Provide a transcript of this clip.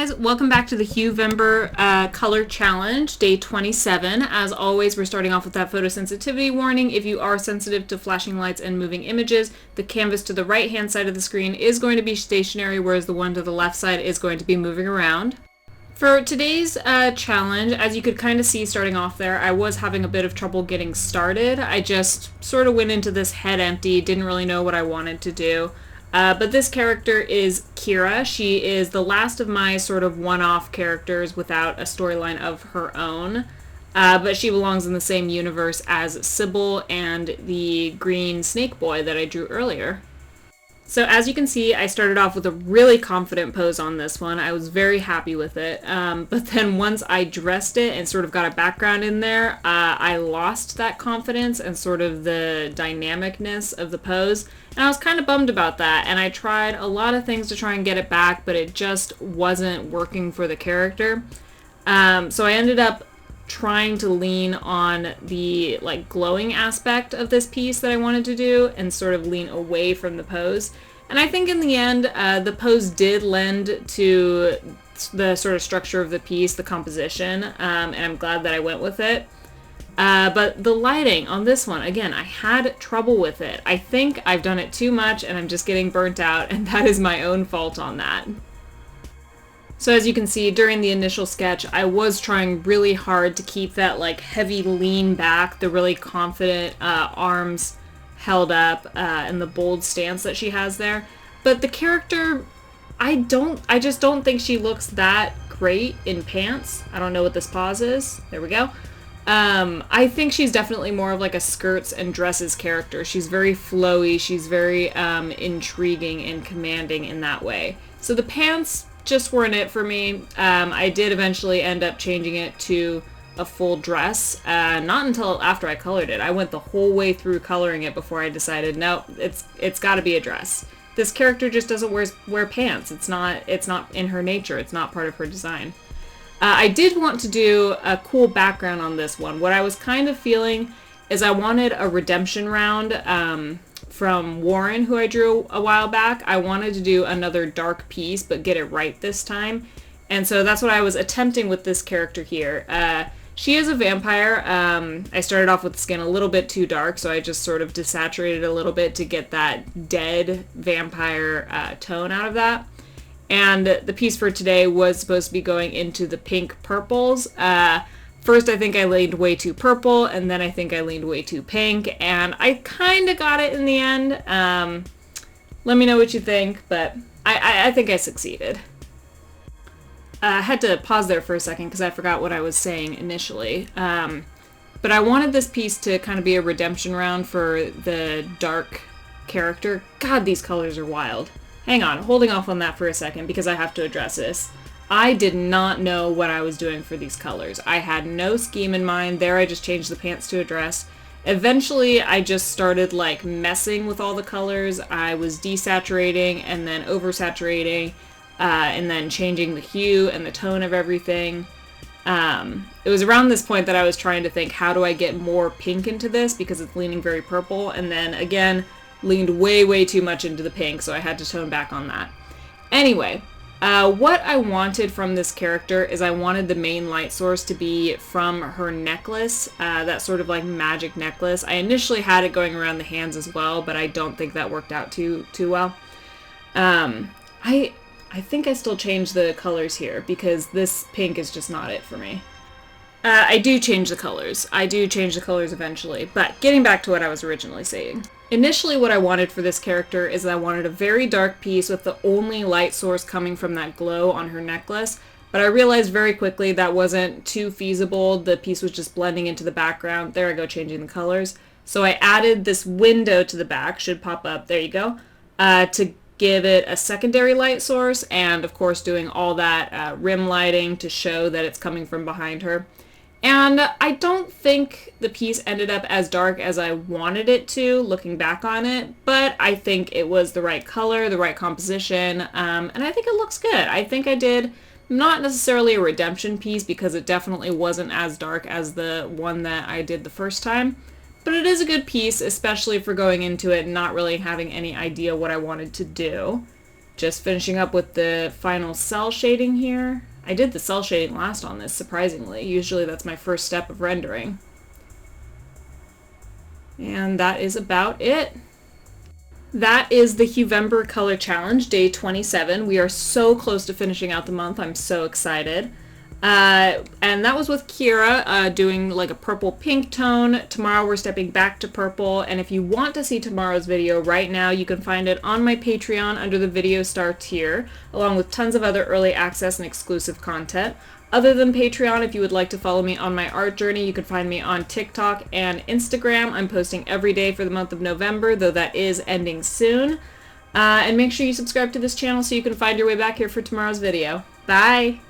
guys, welcome back to the Huevember color challenge, day 27. As always, we're starting off with that photosensitivity warning. If you are sensitive to flashing lights and moving images, the canvas to the right hand side of the screen is going to be stationary, whereas the one to the left side is going to be moving around. For today's challenge, as you could kind of see starting off there, I was having a bit of trouble getting started. I just sort of went into this head empty, didn't really know what I wanted to do. But this character is Kiera. She is the last of my sort of one-off characters without a storyline of her own. But she belongs in the same universe as Sybil and the green snake boy that I drew earlier. So as you can see, I started off with a really confident pose on this one. I was very happy with it. But then once I dressed it and sort of got a background in there, I lost that confidence and sort of the dynamicness of the pose. And I was kind of bummed about that. And I tried a lot of things to try and get it back, but it just wasn't working for the character. So I ended up trying to lean on the like glowing aspect of this piece that I wanted to do and sort of lean away from the pose. And I think in the end, the pose did lend to the sort of structure of the piece, the composition, and I'm glad that I went with it. But the lighting on this one, again, I had trouble with it. I think I've done it too much and I'm just getting burnt out, and that is my own fault on that. So as you can see, during the initial sketch, I was trying really hard to keep that like heavy lean back, the really confident arms held up, and the bold stance that she has there. But the character, I just don't think she looks that great in pants. I don't know what this pause is. There we go. I think she's definitely more of like a skirts and dresses character. She's very flowy. She's very intriguing and commanding in that way. So the pants just weren't it for me. I did eventually end up changing it to a full dress, not until after I colored it. I went the whole way through coloring it before I decided, no, it's got to be a dress. This character just doesn't wear pants. It's not in her nature. It's not part of her design. I did want to do a cool background on this one. What I was kind of feeling is I wanted a redemption round from Warren, who I drew a while back. I wanted to do another dark piece, but get it right this time. And so that's what I was attempting with this character here. She is a vampire. I started off with the skin a little bit too dark, so I just sort of desaturated a little bit to get that dead vampire tone out of that. And the piece for today was supposed to be going into the pink purples. First, I think I leaned way too purple, and then I think I leaned way too pink, and I kind of got it in the end. Let me know what you think, but I think I succeeded. I had to pause there for a second because I forgot what I was saying initially. But I wanted this piece to kind of be a redemption round for the dark character. God, these colors are wild. Hang on, holding off on that for a second because I have to address this. I did not know what I was doing for these colors. I had no scheme in mind. There I just changed the pants to a dress. Eventually I just started like messing with all the colors. I was desaturating and then oversaturating and then changing the hue and the tone of everything. It was around this point that I was trying to think, how do I get more pink into this because it's leaning very purple, and then again leaned way too much into the pink, so I had to tone back on that. Anyway, what I wanted from this character is I wanted the main light source to be from her necklace, that sort of like magic necklace. I initially had it going around the hands as well, but I don't think that worked out too well. I think I still changed the colors here because this pink is just not it for me. I do change the colors. I do change the colors eventually, but getting back to what I was originally saying. Initially, what I wanted for this character is I wanted a very dark piece with the only light source coming from that glow on her necklace, but I realized very quickly that wasn't too feasible. The piece was just blending into the background. There I go, changing the colors. So I added this window to the back, should pop up, there you go, to give it a secondary light source, and of course doing all that rim lighting to show that it's coming from behind her. And I don't think the piece ended up as dark as I wanted it to, looking back on it, but I think it was the right color, the right composition, and I think it looks good. I think I did not necessarily a redemption piece because it definitely wasn't as dark as the one that I did the first time, but it is a good piece, especially for going into it and not really having any idea what I wanted to do. Just finishing up with the final cell shading here. I did the cell shading last on this, surprisingly. Usually that's my first step of rendering. And that is about it. That is the Huevember Color Challenge, day 27. We are so close to finishing out the month. I'm so excited. And that was with Kiera, doing like a purple-pink tone. Tomorrow we're stepping back to purple, and if you want to see tomorrow's video right now, you can find it on my Patreon under the Video Star tier, along with tons of other early access and exclusive content. Other than Patreon, if you would like to follow me on my art journey, you can find me on TikTok and Instagram. I'm posting every day for the month of November, though that is ending soon. And make sure you subscribe to this channel so you can find your way back here for tomorrow's video. Bye!